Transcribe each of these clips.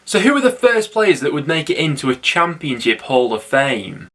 So who are the first players that would make it into a Championship Hall of Fame?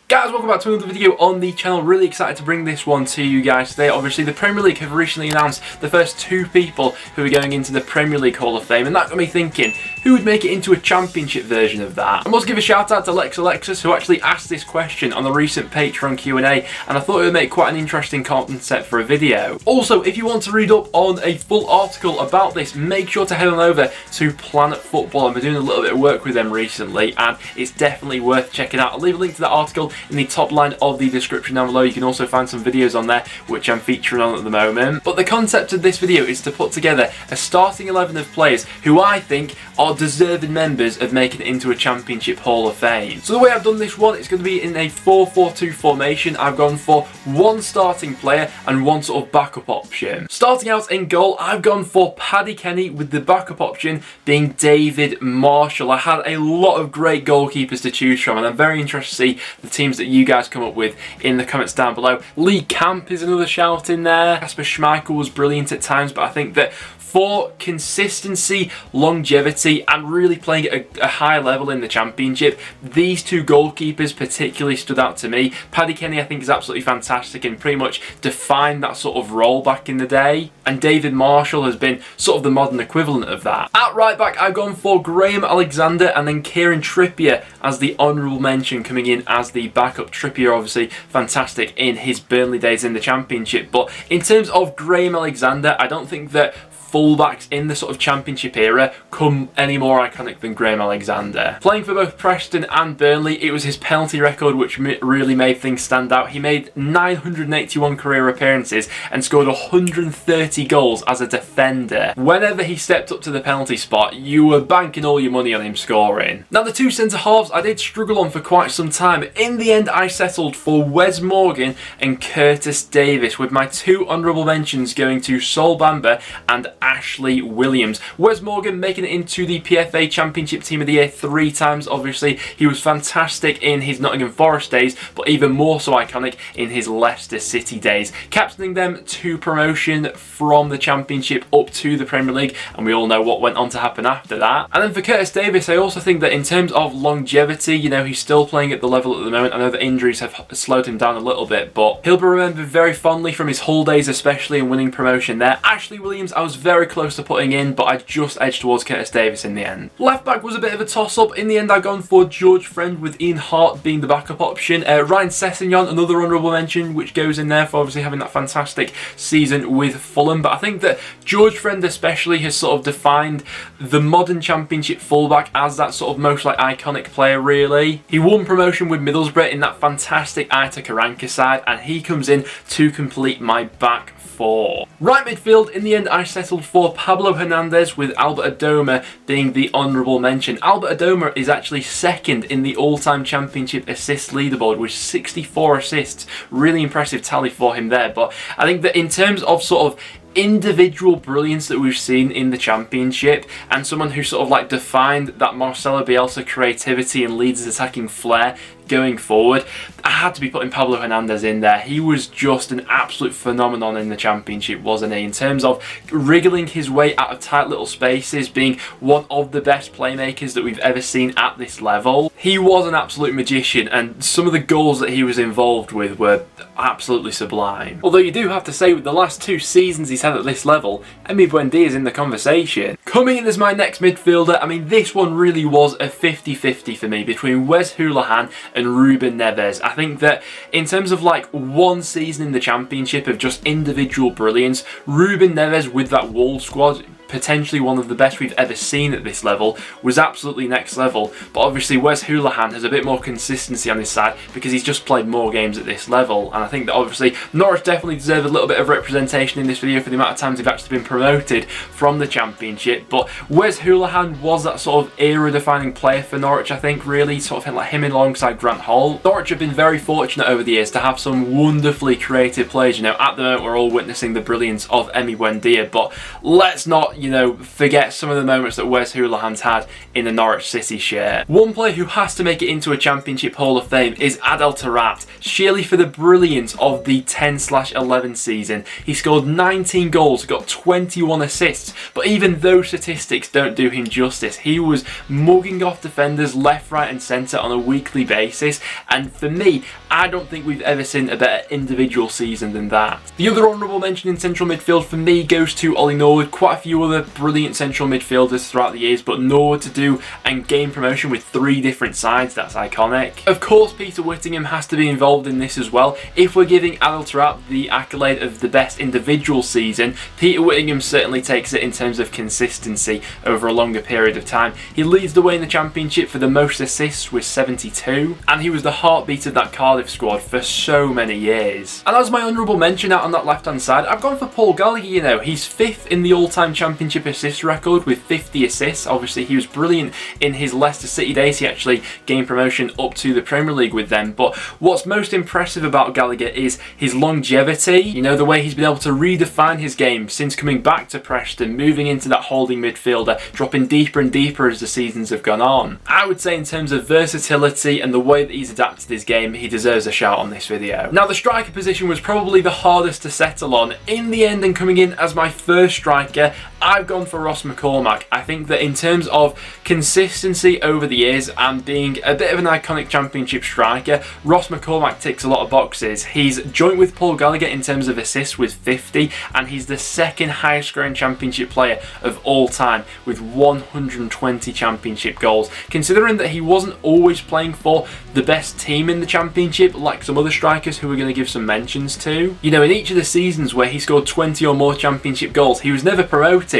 Guys, welcome back to another video on the channel. Really excited to bring this one to you guys today. Obviously, the Premier League have recently announced the first 2 people who are going into the Premier League Hall of Fame, and that got me thinking, who would make it into a Championship version of that? I must give a shout out to Alexis, who actually asked this question on the recent Patreon Q&A, and I thought it would make quite an interesting concept for a video. Also, if you want to read up on a full article about this, make sure to head on over to Planet Football. I've been doing a little bit of work with them recently, and it's definitely worth checking out. I'll leave a link to that article in the top line of the description down below. You can also find some videos on there which I'm featuring on at the moment. But the concept of this video is to put together a starting 11 of players who I think are deserving members of making it into a Championship Hall of Fame. So the way I've done this one, it's going to be in a 4-4-2 formation. I've gone for 1 starting player and 1 sort of backup option. Starting out in goal, I've gone for Paddy Kenny, with the backup option being David Marshall. I had a lot of great goalkeepers to choose from, and I'm very interested to see the teams that you guys come up with in the comments down below. Lee Camp is another shout in there. Kasper Schmeichel was brilliant at times, but I think that for consistency, longevity, and really playing at a high level in the Championship, these 2 goalkeepers particularly stood out to me. Paddy Kenny, I think, is absolutely fantastic and pretty much defined that sort of role back in the day. And David Marshall has been sort of the modern equivalent of that. At right back, I've gone for Graham Alexander and then Kieran Trippier as the honourable mention, coming in as the backup. Trippier obviously fantastic in his Burnley days in the Championship. But in terms of Graham Alexander, I don't think that fullbacks in the sort of Championship era come any more iconic than Graham Alexander. Playing for both Preston and Burnley, it was his penalty record which really made things stand out. He made 981 career appearances and scored 130 goals as a defender. Whenever he stepped up to the penalty spot, you were banking all your money on him scoring. Now, the 2 centre halves I did struggle on for quite some time. In the end, I settled for Wes Morgan and Curtis Davis, with my 2 honourable mentions going to Sol Bamba and Ashley Williams. Wes Morgan making it into the PFA Championship Team of the Year 3 times. Obviously, he was fantastic in his Nottingham Forest days, but even more so iconic in his Leicester City days, captaining them to promotion from the Championship up to the Premier League, and we all know what went on to happen after that. And then for Curtis Davis, I also think that in terms of longevity, you know, he's still playing at the level at the moment. I know that injuries have slowed him down a little bit, but he'll be remembered very fondly from his Hull days, especially in winning promotion there. Ashley Williams, I was very close to putting in, but I just edged towards Curtis Davis in the end. Left back was a bit of a toss-up. In the end, I've gone for George Friend, with Ian Hart being the backup option. Ryan Sessegnon, another honourable mention, which goes in there for obviously having that fantastic season with Fulham. But I think that George Friend especially has sort of defined the modern Championship fullback as that sort of most like iconic player, really. He won promotion with Middlesbrough in that fantastic Aitor Karanka side, and he comes in to complete my back 4. Right midfield, in the end I settled for Pablo Hernandez, with Albert Adoma being the honourable mention. Albert Adoma is actually 2nd in the all-time Championship assist leaderboard with 64 assists. Really impressive tally for him there. But I think that in terms of sort of individual brilliance that we've seen in the Championship, and someone who sort of like defined that Marcelo Bielsa creativity and Leeds' attacking flair going forward, I had to be putting Pablo Hernandez in there. He was just an absolute phenomenon in the Championship, wasn't he? In terms of wriggling his way out of tight little spaces, being one of the best playmakers that we've ever seen at this level. He was an absolute magician, and some of the goals that he was involved with were absolutely sublime. Although you do have to say, with the last 2 seasons he's had at this level, Emi Buendia is in the conversation. Coming in as my next midfielder, I mean, this one really was a 50-50 for me between Wes Hoolahan and Ruben Neves. I think that in terms of like one season in the Championship of just individual brilliance, Ruben Neves with that Wolves squad, potentially one of the best we've ever seen at this level, was absolutely next level. But obviously Wes Hoolahan has a bit more consistency on his side because he's just played more games at this level, and I think that obviously Norwich definitely deserve a little bit of representation in this video for the amount of times they've actually been promoted from the Championship. But Wes Hoolahan was that sort of era-defining player for Norwich, I think, really, sort of like him alongside Grant Hall. Norwich have been very fortunate over the years to have some wonderfully creative players. You know, at the moment we're all witnessing the brilliance of Emi Buendia, but let's not not, you know, forget some of the moments that Wes Hoolahan's had in the Norwich City shirt. One player who has to make it into a Championship Hall of Fame is Adel Taarabt, sheerly for the brilliance of the 10/11 season. He scored 19 goals, got 21 assists, but even those statistics don't do him justice. He was mugging off defenders left, right and centre on a weekly basis, and for me, I don't think we've ever seen a better individual season than that. The other honourable mention in central midfield for me goes to Ollie Norwood. Quite a few other brilliant central midfielders throughout the years, but Norwood to do and gain promotion with 3 different sides, that's iconic. Of course, Peter Whittingham has to be involved in this as well. If we're giving Adel Taarabt the accolade of the best individual season, Peter Whittingham certainly takes it in terms of consistency over a longer period of time. He leads the way in the Championship for the most assists with 72, and he was the heartbeat of that Cardiff squad for so many years. And as my honourable mention out on that left hand side, I've gone for Paul Gallagher. You know, he's 5th in the all-time Championship assist record with 50 assists. Obviously he was brilliant in his Leicester City days. He actually gained promotion up to the Premier League with them, but what's most impressive about Gallagher is his longevity. You know, the way he's been able to redefine his game since coming back to Preston, moving into that holding midfielder, dropping deeper and deeper as the seasons have gone on. I would say in terms of versatility and the way that he's adapted his game, he deserves a shout on this video. Now, the striker position was probably the hardest to settle on. In the end, and coming in as my first striker, I've gone for Ross McCormack. I think that in terms of consistency over the years and being a bit of an iconic Championship striker, Ross McCormack ticks a lot of boxes. He's joint with Paul Gallagher in terms of assists with 50, and he's the 2nd highest scoring Championship player of all time with 120 Championship goals. Considering that he wasn't always playing for the best team in the Championship like some other strikers who we're going to give some mentions to. You know, in each of the seasons where he scored 20 or more Championship goals, he was never promoted.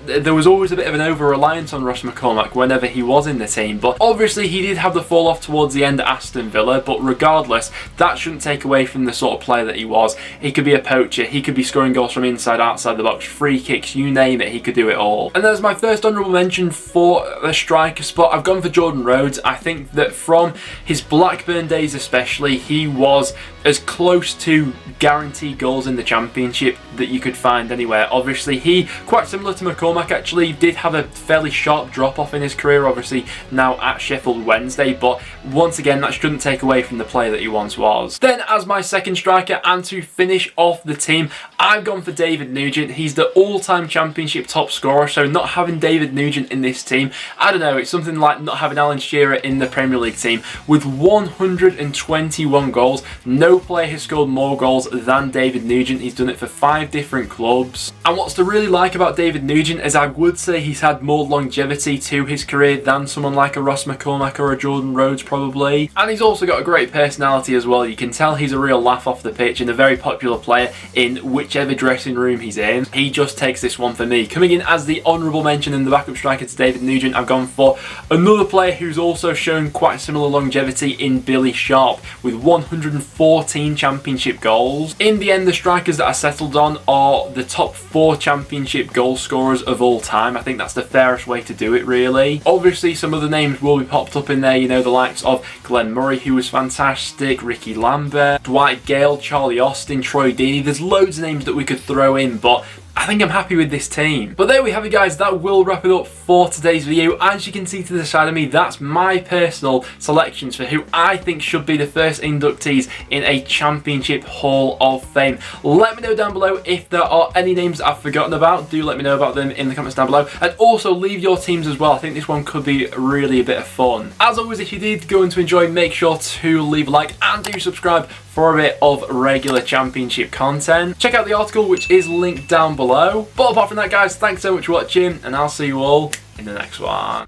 There was always a bit of an over-reliance on Ross McCormack whenever he was in the team, but obviously he did have the fall off towards the end at Aston Villa, but regardless, that shouldn't take away from the sort of player that he was. He could be a poacher, he could be scoring goals from inside, outside the box, free kicks, you name it, he could do it all. And there's my first honourable mention for the striker spot. I've gone for Jordan Rhodes. I think that from his Blackburn days especially, he was as close to guaranteed goals in the Championship that you could find anywhere. Obviously, he, quite similar to McCormack actually, did have a fairly sharp drop off in his career, obviously now at Sheffield Wednesday, but once again, that shouldn't take away from the player that he once was. Then as my second striker, and to finish off the team, I've gone for David Nugent. He's the all-time Championship top scorer, so not having David Nugent in this team, I don't know, it's something like not having Alan Shearer in the Premier League team. With 121 goals, no player has scored more goals than David Nugent. He's done it for 5 different clubs. And what's to really like about David Nugent is I would say he's had more longevity to his career than someone like a Ross McCormack or a Jordan Rhodes probably. And he's also got a great personality as well. You can tell he's a real laugh off the pitch and a very popular player in whichever dressing room he's in. He just takes this one for me. Coming in as the honourable mention in the backup striker to David Nugent, I've gone for another player who's also shown quite similar longevity in Billy Sharp with 114 Championship goals. In the end, the strikers that I settled on are the top 4 Championship goal scorers of all time. I think that's the fairest way to do it, really. Obviously, some other names will be popped up in there, you know, the likes of Glenn Murray, who was fantastic, Ricky Lambert, Dwight Gale, Charlie Austin, Troy Deeney. There's loads of names that we could throw in, but I think I'm happy with this team. But there we have it, guys. That will wrap it up for today's video. As you can see to the side of me, that's my personal selections for who I think should be the first inductees in a Championship Hall of Fame. Let me know down below if there are any names that I've forgotten about. Do let me know about them in the comments down below. And also leave your teams as well. I think this one could be really a bit of fun. As always, if you did go on to enjoy, make sure to leave a like and do subscribe for a bit of regular Championship content. Check out the article, which is linked down below. But apart from that, guys, thanks so much for watching, and I'll see you all in the next one.